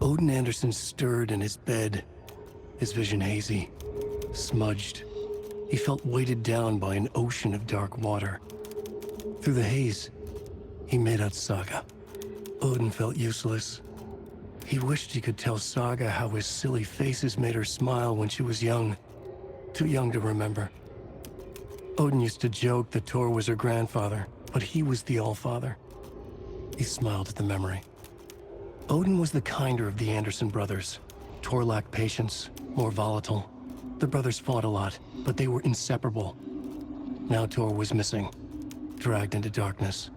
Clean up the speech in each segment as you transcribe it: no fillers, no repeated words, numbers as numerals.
Odin Anderson stirred in his bed, his vision hazy, smudged. He felt weighted down by an ocean of dark water. Through the haze, he made out Saga. Odin felt useless. He wished he could tell Saga how his silly faces made her smile when she was young. Too young to remember. Odin used to joke that Tor was her grandfather, but he was the Allfather. He smiled at the memory. Odin was the kinder of the Anderson brothers. Tor lacked patience, more volatile. The brothers fought a lot, but they were inseparable. Now Tor was missing, dragged into darkness.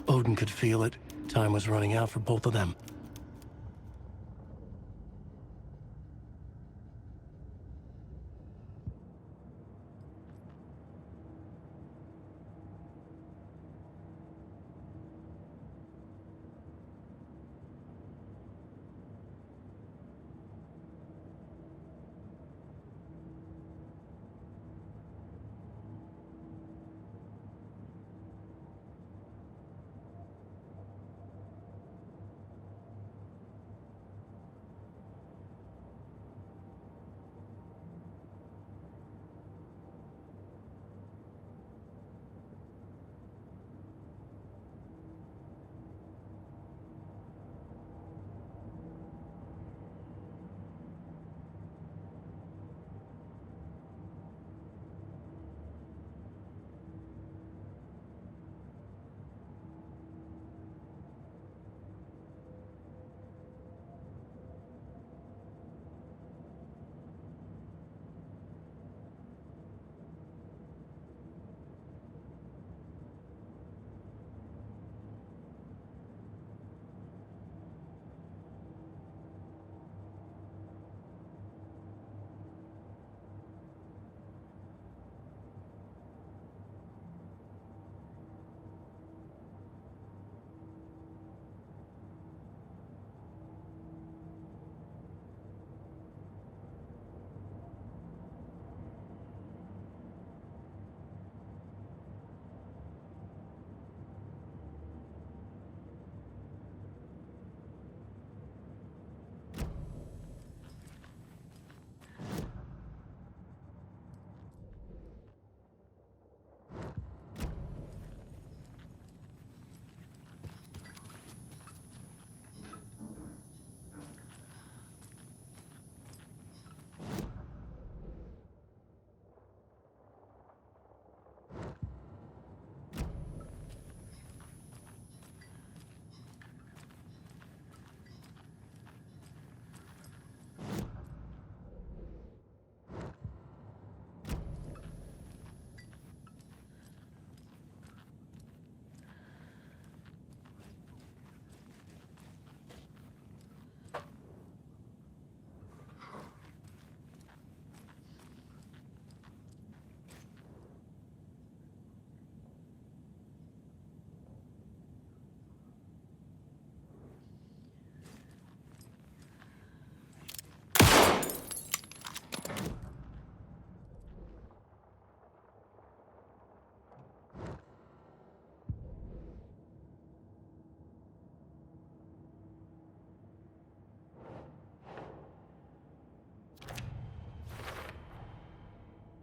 Odin could feel it. Time was running out for both of them.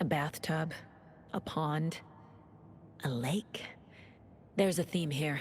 A bathtub, a pond, a lake. There's a theme here.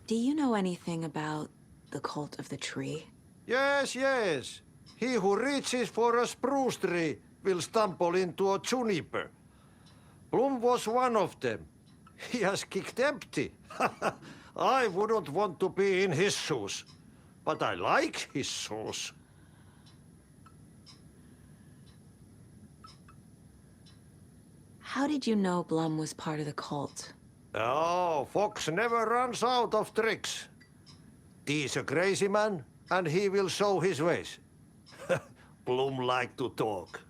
Do you know anything about the Cult of the Tree? Yes, yes. He who reaches for a spruce tree will stumble into a juniper. Bloom was one of them. He has kicked empty. I wouldn't want to be in his shoes. But I like his shoes. How did you know Blum was part of the cult? Oh, Fox never runs out of tricks. He's a crazy man, and he will show his ways. Bloom like to talk.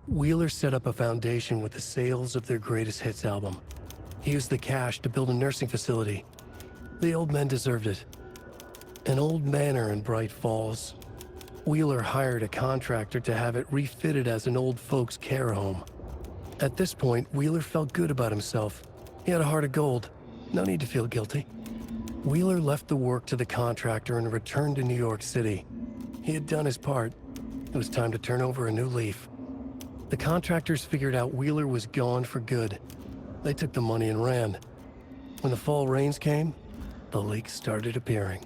Wheeler set up a foundation with the sales of their greatest hits album. He used the cash to build a nursing facility. The old men deserved it. An old manor in Bright Falls. Wheeler hired a contractor to have it refitted as an old folks' care home. At this point, Wheeler felt good about himself. He had a heart of gold. No need to feel guilty. Wheeler left the work to the contractor and returned to New York City. He had done his part. It was time to turn over a new leaf. The contractors figured out Wheeler was gone for good. They took the money and ran. When the fall rains came, the leaks started appearing.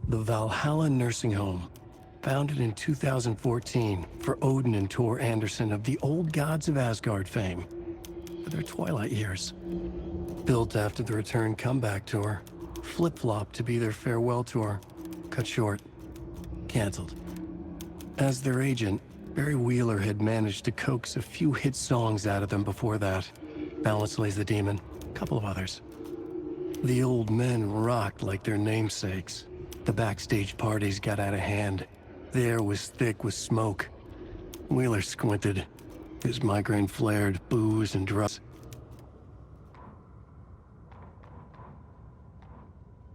The Valhalla Nursing Home, founded in 2014 for Odin and Tor Anderson of the Old Gods of Asgard fame, for their twilight years. Built after the return comeback tour, flip-flopped to be their farewell tour, cut short, canceled. As their agent, Barry Wheeler had managed to coax a few hit songs out of them before that. Balance Lays the Demon, a couple of others. The old men rocked like their namesakes. The backstage parties got out of hand. The air was thick with smoke. Wheeler squinted. His migraine flared, booze and drugs.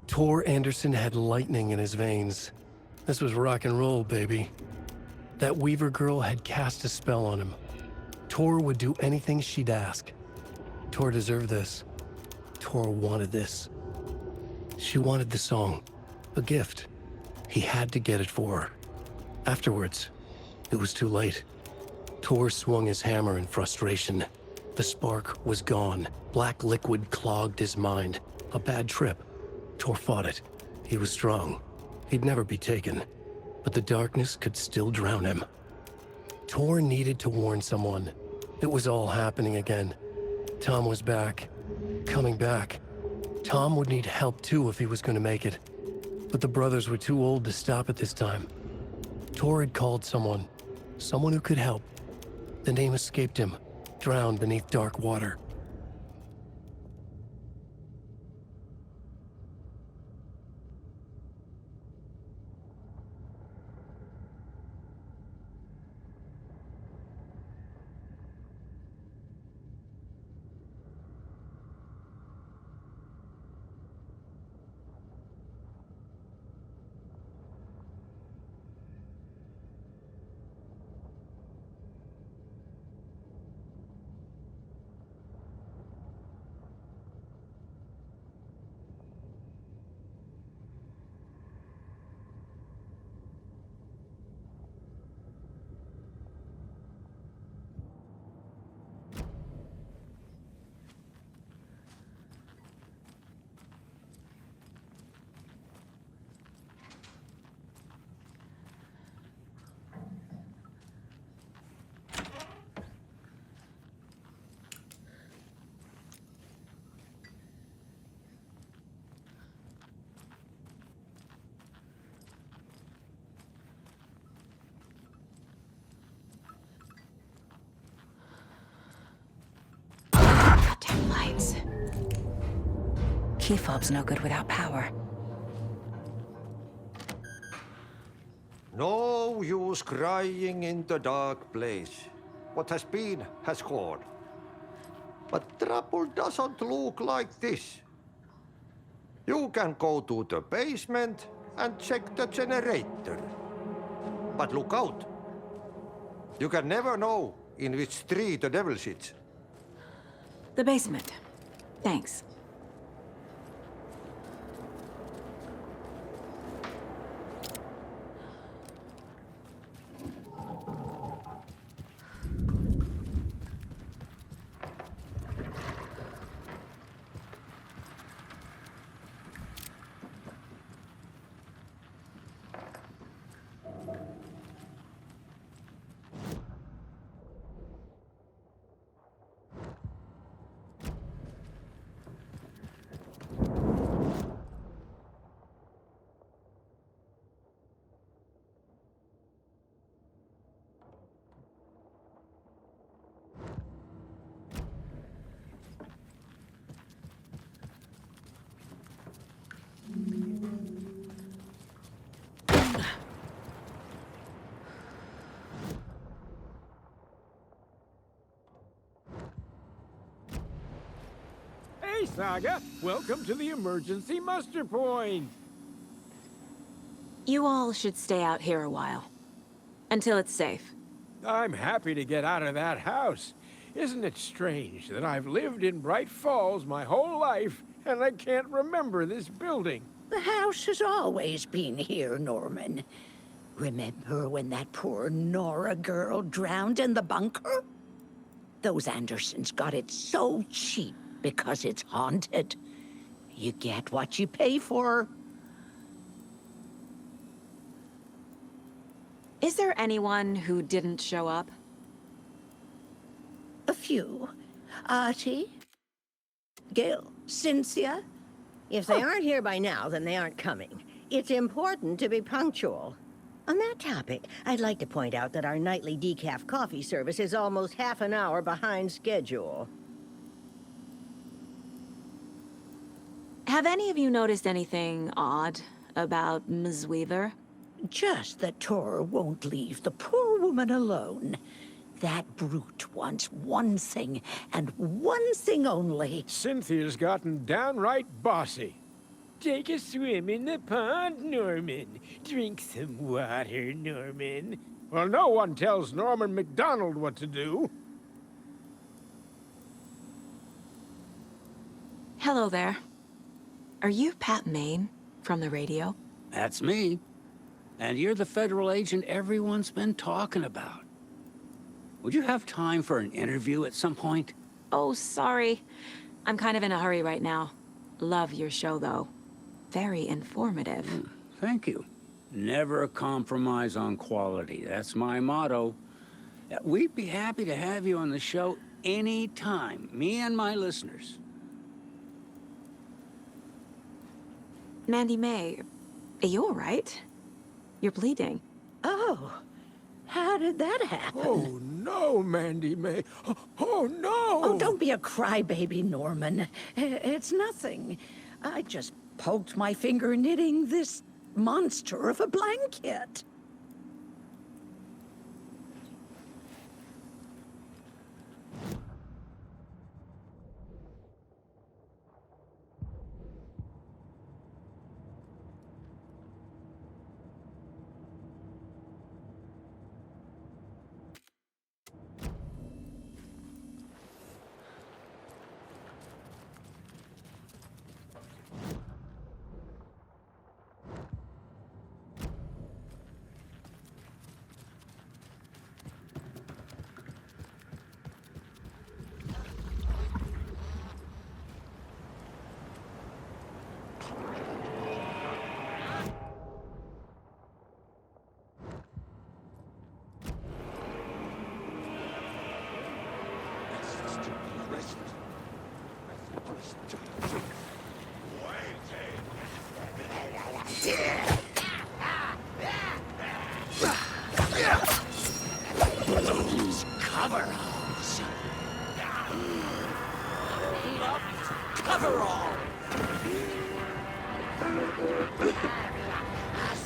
Tor Anderson had lightning in his veins. This was rock and roll, baby. That Weaver girl had cast a spell on him. Tor would do anything she'd ask. Tor deserved this. Tor wanted this. She wanted the song. A gift. He had to get it for her. Afterwards, it was too late. Tor swung his hammer in frustration. The spark was gone. Black liquid clogged his mind. A bad trip. Tor fought it. He was strong. He'd never be taken. But the darkness could still drown him. Tor needed to warn someone. It was all happening again. Tom was back. Coming back. Tom would need help too if he was going to make it. But the brothers were too old to stop at this time. Tor had called someone who could help. The name escaped him, drowned beneath dark water. Goddamn lights. Key fob's no good without power. No use crying in the dark place. What has been has gone. But trouble doesn't look like this. You can go to the basement and check the generator. But look out. You can never know in which tree the devil sits. The basement. Thanks. Hey, Saga! Welcome to the emergency muster point! You all should stay out here a while. Until it's safe. I'm happy to get out of that house. Isn't it strange that I've lived in Bright Falls my whole life, and I can't remember this building? The house has always been here, Norman. Remember when that poor Nora girl drowned in the bunker? Those Andersons got it so cheap because it's haunted. You get what you pay for. Is there anyone who didn't show up? A few. Artie? Gil? Cynthia? If they aren't here by now, then they aren't coming. It's important to be punctual. On that topic, I'd like to point out that our nightly decaf coffee service is almost half an hour behind schedule. Have any of you noticed anything odd about Ms. Weaver? Just that Tor won't leave the poor woman alone. That brute wants one thing, and one thing only. Cynthia's gotten downright bossy. Take a swim in the pond, Norman. Drink some water, Norman. Well, no one tells Norman MacDonald what to do. Hello there. Are you Pat Maine from the radio? That's me. And you're the federal agent everyone's been talking about. Would you have time for an interview at some point? Oh, sorry. I'm kind of in a hurry right now. Love your show, though. Very informative. Thank you. Never a compromise on quality. That's my motto. We'd be happy to have you on the show anytime, me and my listeners. Mandy May, Are you all right? You're bleeding. Oh, how did that happen? Oh, no, Mandy May. Oh, no! Oh, don't be a crybaby, Norman. It's nothing. I just poked my finger knitting this monster of a blanket.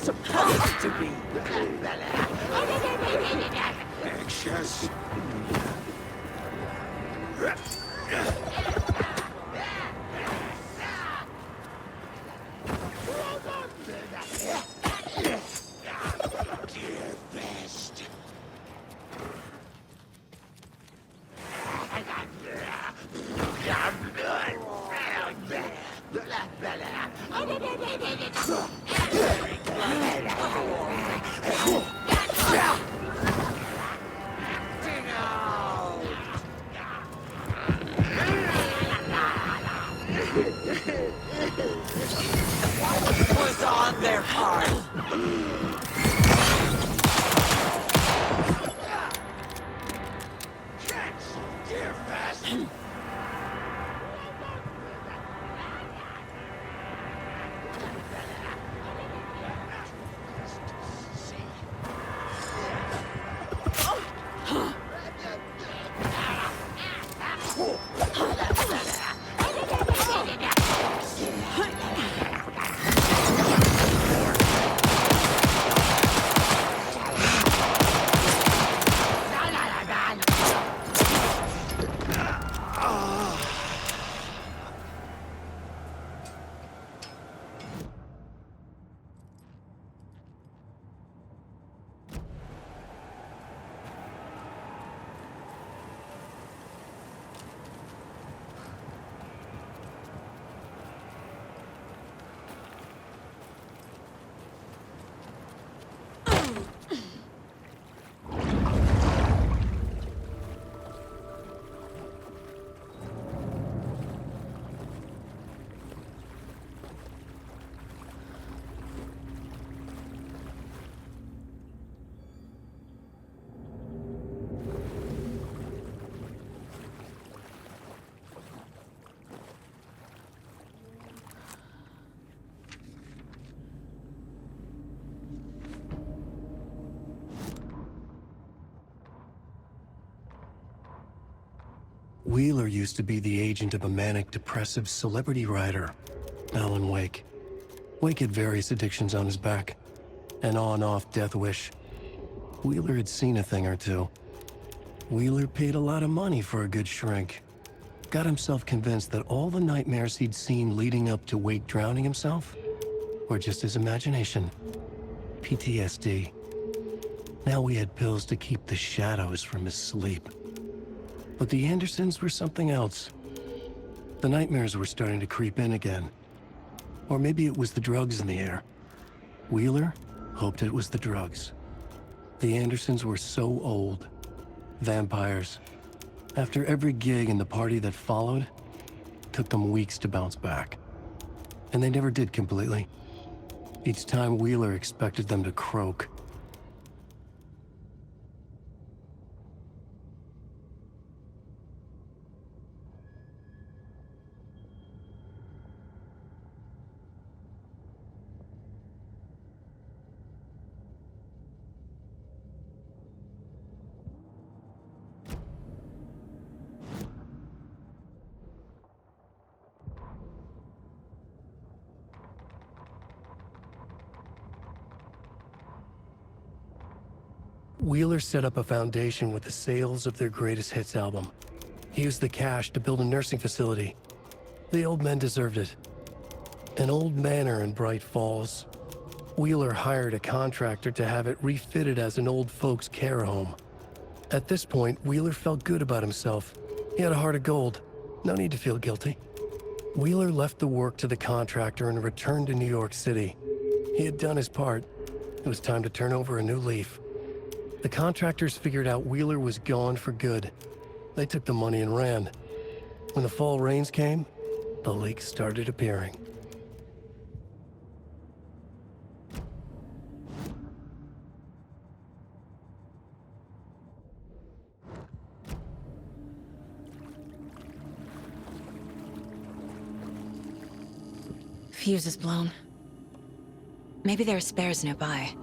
Supposed to be. Anxious. Dear best. Was on their part. Dear best. Wheeler used to be the agent of a manic-depressive celebrity writer, Alan Wake. Wake had various addictions on his back, an on-off death wish. Wheeler had seen a thing or two. Wheeler paid a lot of money for a good shrink. Got himself convinced that all the nightmares he'd seen leading up to Wake drowning himself were just his imagination. PTSD. Now we had pills to keep the shadows from his sleep. But the Andersons were something else. The nightmares were starting to creep in again. Or maybe it was the drugs in the air. Wheeler hoped it was the drugs. The Andersons were so old. Vampires. After every gig and the party that followed, took them weeks to bounce back. And they never did completely. Each time Wheeler expected them to croak. Wheeler set up a foundation with the sales of their greatest hits album. He used the cash to build a nursing facility. The old men deserved it. An old manor in Bright Falls. Wheeler hired a contractor to have it refitted as an old folks' care home. At this point, Wheeler felt good about himself. He had a heart of gold. No need to feel guilty. Wheeler left the work to the contractor and returned to New York City. He had done his part. It was time to turn over a new leaf. The contractors figured out Wheeler was gone for good. They took the money and ran. When the fall rains came, the lake started appearing. Fuse is blown. Maybe there are spares nearby.